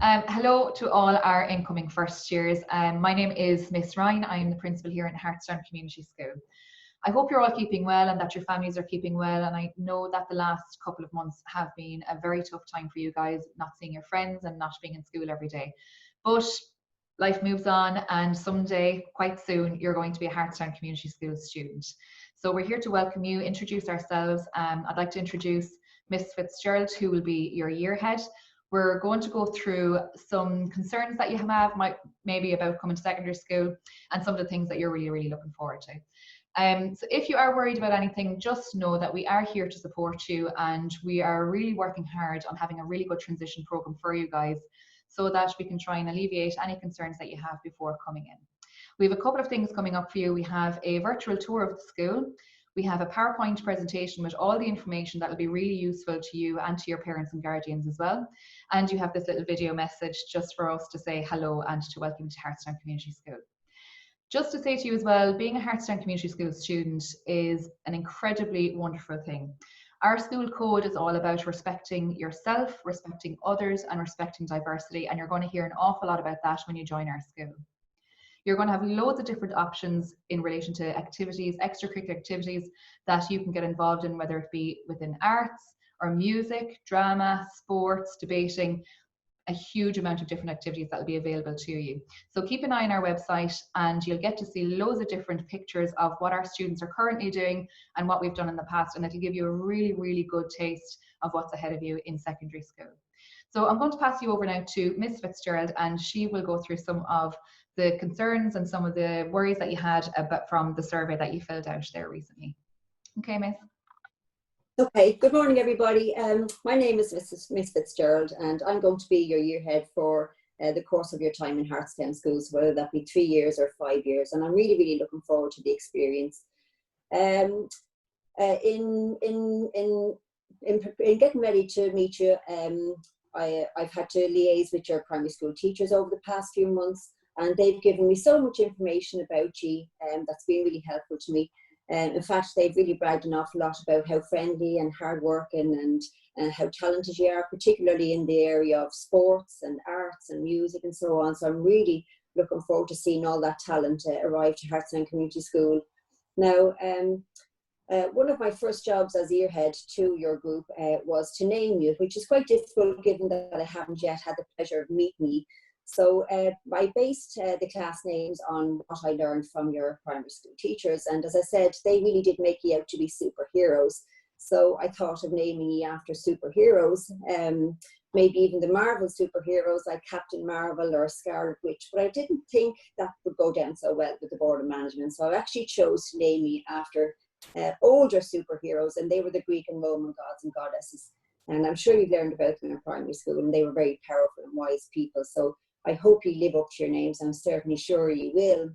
Hello to all our incoming first years. My name is Miss Ryan. I'm the principal here in Hartstown Community School. I hope you're all keeping well and that your families are keeping well. And I know that the last couple of months have been a very tough time for you guys, not seeing your friends and not being in school every day. But life moves on, and someday, quite soon, you're going to be a Hartstown Community School student. So we're here to welcome you, introduce ourselves. I'd like to introduce Miss Fitzgerald, who will be your year head. We're going to go through some concerns that you have, maybe about coming to secondary school, and some of the things that you're really looking forward to. So if you are worried about anything, just know that we are here to support you, and we are really working hard on having a really good transition program for you guys so that we can try and alleviate any concerns that you have before coming in. We have a couple of things coming up for you. We have a virtual tour of the school. We have a PowerPoint presentation with all the information that will be really useful to you and to your parents and guardians as well. And you have this little video message just for us to say hello and to welcome you to Hartstown Community School. Just to say to you as well, being a Hartstown Community School student is an incredibly wonderful thing. Our school code is all about respecting yourself, respecting others, and respecting diversity. And you're going to hear an awful lot about that when you join our school. You're going to have loads of different options in relation to activities, extracurricular activities that you can get involved in, whether it be within arts or music, drama, sports, debating, a huge amount of different activities that will be available to you. So keep an eye on our website and you'll get to see loads of different pictures of what our students are currently doing and what we've done in the past, and it'll give you a really good taste of what's ahead of you in secondary school. So I'm going to pass you over now to Miss Fitzgerald, and she will go through some of the concerns and some of the worries that you had about from the survey that you filled out there recently. Okay, Miss. Okay, good morning everybody. My name is Miss Fitzgerald, and I'm going to be your year head for the course of your time in Hartstown Schools, whether that be 3 years or 5 years, and I'm really looking forward to the experience. In getting ready to meet you, I've had to liaise with your primary school teachers over the past few months, and they've given me so much information about you, that's been really helpful to me. In fact, they've really bragged an awful lot about how friendly and hardworking and how talented you are, particularly in the area of sports and arts and music and so on. So I'm really looking forward to seeing all that talent arrive to Hartstown Community School. Now, one of my first jobs as year head to your group was to name you, which is quite difficult given that I haven't yet had the pleasure of meeting you. So I based the class names on what I learned from your primary school teachers, and as I said, they really did make you out to be superheroes. So I thought of naming you after superheroes, maybe even the Marvel superheroes like Captain Marvel or Scarlet Witch, but I didn't think that would go down so well with the Board of Management. So I actually chose to name you after older superheroes, and they were the Greek and Roman gods and goddesses. And I'm sure you've learned about them in primary school, and they were very powerful and wise people. So I hope you live up to your names. I'm certainly sure you will.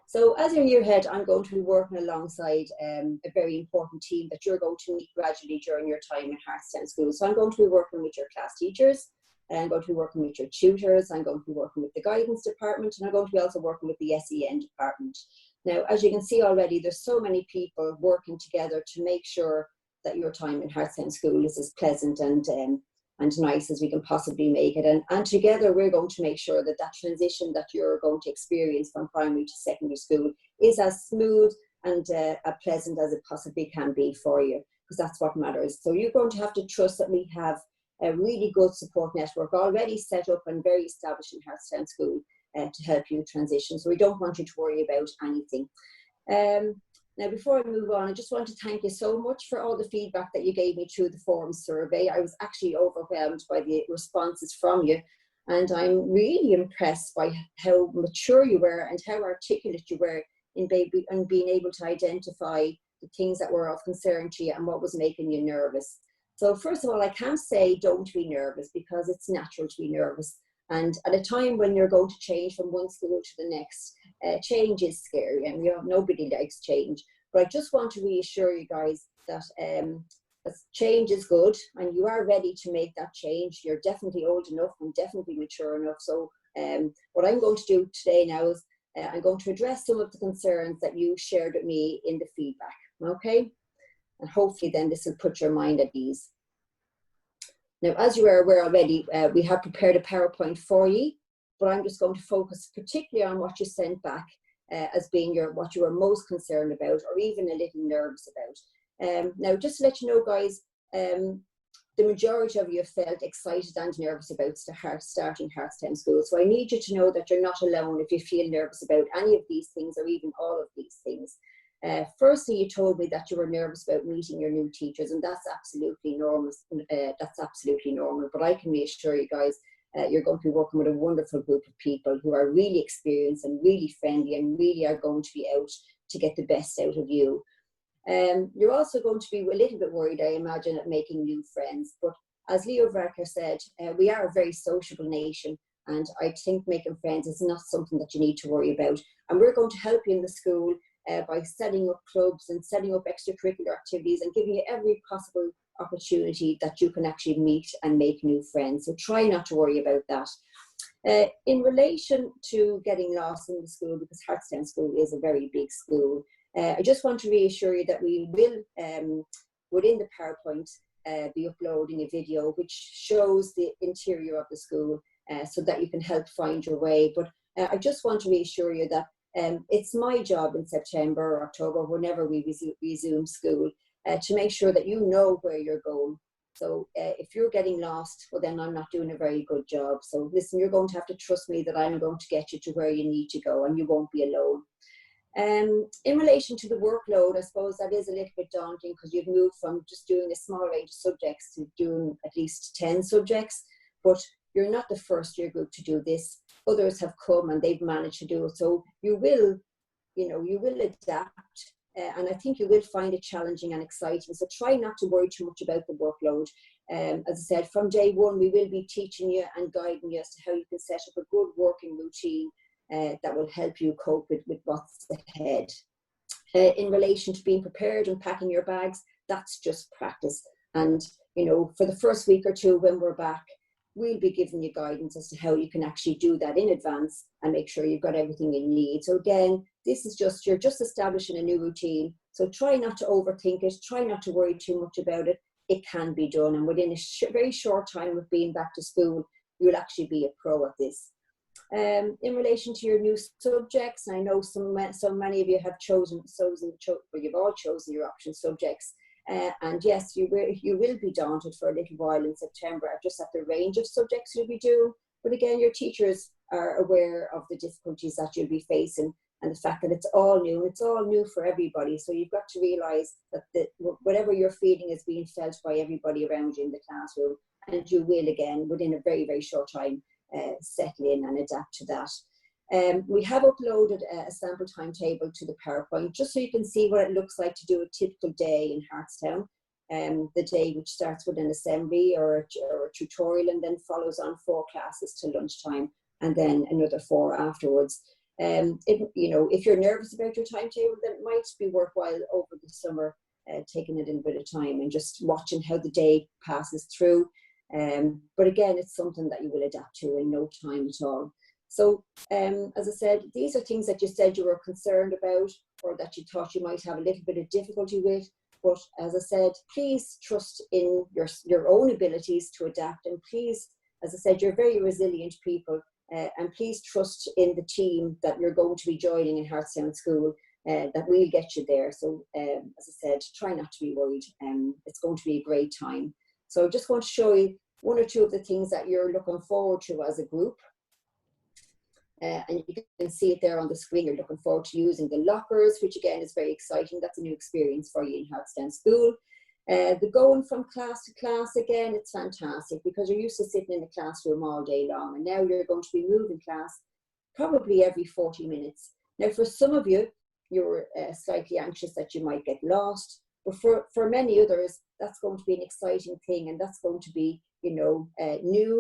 So as your year head, I'm going to be working alongside a very important team that you're going to meet gradually during your time in Hartstown School. So I'm going to be working with your class teachers, and I'm going to be working with your tutors, I'm going to be working with the guidance department, and I'm going to be also working with the SEN department. Now, as you can see already, there's so many people working together to make sure that your time in Hartstown School is as pleasant and nice as we can possibly make it. And together we're going to make sure that that transition that you're going to experience from primary to secondary school is as smooth and pleasant as it possibly can be for you, because that's what matters. So you're going to have to trust that we have a really good support network already set up and very established in Hartstown School to help you transition. So we don't want you to worry about anything. Now, before I move on, I just want to thank you so much for all the feedback that you gave me through the forum survey. I was actually overwhelmed by the responses from you, and I'm really impressed by how mature you were and how articulate you were in being able to identify the things that were of concern to you and what was making you nervous. So first of all, I can't say don't be nervous, because it's natural to be nervous. And at a time when you're going to change from one school to the next, change is scary, and nobody likes change. But I just want to reassure you guys that change is good, and you are ready to make that change. You're definitely old enough and definitely mature enough. So what I'm going to do today now is I'm going to address some of the concerns that you shared with me in the feedback, okay? And hopefully then this will put your mind at ease. Now, as you are aware already, we have prepared a PowerPoint for you, but I'm just going to focus particularly on what you sent back as being what you were most concerned about, or even a little nervous about. Now, just to let you know, guys, the majority of you felt excited and nervous about starting Hartstown School. So I need you to know that you're not alone if you feel nervous about any of these things, or even all of these things. Firstly, you told me that you were nervous about meeting your new teachers, and that's absolutely normal. But I can reassure you guys, you're going to be working with a wonderful group of people who are really experienced and really friendly, and really are going to be out to get the best out of you. You're also going to be a little bit worried, I imagine, at making new friends. But as Leo Varker said, we are a very sociable nation, and I think making friends is not something that you need to worry about. And we're going to help you in the school by setting up clubs and setting up extracurricular activities, and giving you every possible opportunity that you can actually meet and make new friends. So try not to worry about that. In relation to getting lost in the school, because Hartstown School is a very big school, I just want to reassure you that we will, within the PowerPoint, be uploading a video which shows the interior of the school, so that you can help find your way. But I just want to reassure you that it's my job in September or October, whenever we resume school, to make sure that you know where you're going. So if you're getting lost, well, then I'm not doing a very good job. So listen, you're going to have to trust me that I'm going to get you to where you need to go, and you won't be alone. In relation to the workload, I suppose that is a little bit daunting, because you've moved from just doing a small range of subjects to doing at least 10 subjects. But you're not the first year group to do this. Others have come and they've managed to do it. So you will adapt, and I think you will find it challenging and exciting. So try not to worry too much about the workload. As I said, from day one, we will be teaching you and guiding you as to how you can set up a good working routine that will help you cope with what's ahead. In relation to being prepared and packing your bags, that's just practice. And, for the first week or two when we're back, we'll be giving you guidance as to how you can actually do that in advance and make sure you've got everything you need. So again, this is you're just establishing a new routine. So try not to overthink it. Try not to worry too much about it. It can be done. And within a very short time of being back to school, you'll actually be a pro at this. In relation to your new subjects, I know so many of you have you've all chosen your option subjects. And yes, you will be daunted for a little while in September, just at the range of subjects you'll be doing. But again, your teachers are aware of the difficulties that you'll be facing, and the fact that it's all new for everybody. So you've got to realise that whatever you're feeling is being felt by everybody around you in the classroom, and you will, again, within a very, very short time, settle in and adapt to that. We have uploaded a sample timetable to the PowerPoint, just so you can see what it looks like to do a typical day in Hartstown. The day which starts with an assembly or a tutorial, and then follows on 4 classes till lunchtime, and then another 4 afterwards. If you're nervous about your timetable, then it might be worthwhile over the summer taking a little bit of time and just watching how the day passes through. But again, it's something that you will adapt to in no time at all. So as I said, these are things that you said you were concerned about, or that you thought you might have a little bit of difficulty with. But as I said, please trust in your own abilities to adapt. And please, as I said, you're very resilient people. And please trust in the team that you're going to be joining in Hartstown School, that we'll get you there. So as I said, try not to be worried. It's going to be a great time. So I just want to show you 1 or 2 of the things that you're looking forward to as a group. And you can see it there on the screen. You're looking forward to using the lockers, which again is very exciting. That's a new experience for you in Hartstown School. The going from class to class, again, it's fantastic, because you're used to sitting in the classroom all day long, and now you're going to be moving class probably every 40 minutes. Now, for some of you, you're slightly anxious that you might get lost, but for many others, that's going to be an exciting thing, and that's going to be, new.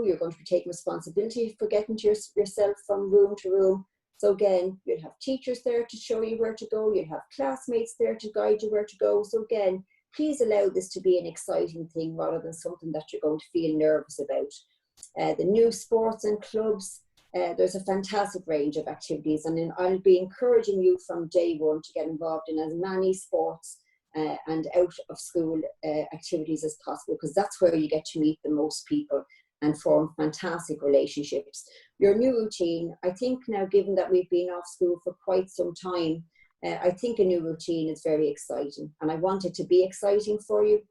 You're going to be taking responsibility for getting to yourself from room to room. So again, you'll have teachers there to show you where to go. You'll have classmates there to guide you where to go. So again, please allow this to be an exciting thing rather than something that you're going to feel nervous about. The new sports and clubs, there's a fantastic range of activities, and then I'll be encouraging you from day one to get involved in as many sports and out of school activities as possible, because that's where you get to meet the most people and form fantastic relationships. Your new routine, I think now, given that we've been off school for quite some time, I think a new routine is very exciting, and I want it to be exciting for you.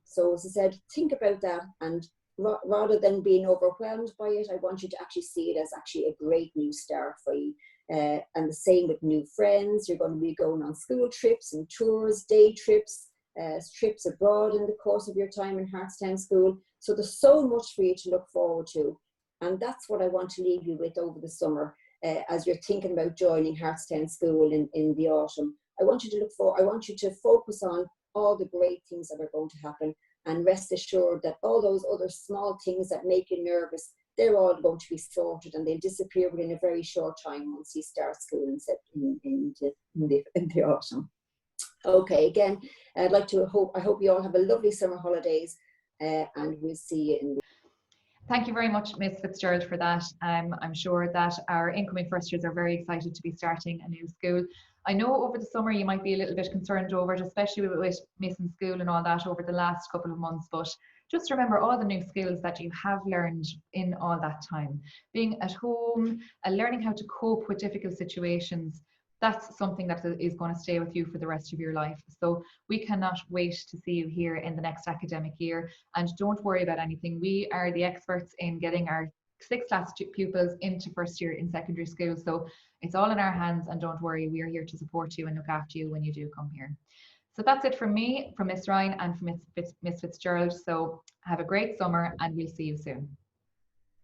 So as I said, think about that, and rather than being overwhelmed by it, I want you to actually see it as actually a great new start for you. And the same with new friends. You're going to be going on school trips and tours, day trips, trips abroad in the course of your time in Hartstown School. So there's so much for you to look forward to. And that's what I want to leave you with over the summer, as you're thinking about joining Hartstown School in the autumn. I want you to focus on all the great things that are going to happen, and rest assured that all those other small things that make you nervous, they're all going to be sorted, and they'll disappear within a very short time once you start school in the autumn. Okay, again, I hope you all have a lovely summer holidays, and we'll see you in the... Thank you very much, Miss Fitzgerald, for that. I'm sure that our incoming first years are very excited to be starting a new school. I know over the summer you might be a little bit concerned over it, especially with missing school and all that over the last couple of months, but just remember all the new skills that you have learned in all that time. Being at home and learning how to cope with difficult situations, that's something that is going to stay with you for the rest of your life. So we cannot wait to see you here in the next academic year. And don't worry about anything. We are the experts in getting our 6th class pupils into first year in secondary school. So it's all in our hands, and don't worry, we are here to support you and look after you when you do come here. So that's it from me, from Miss Ryan and from Miss Fitzgerald. So have a great summer, and we'll see you soon.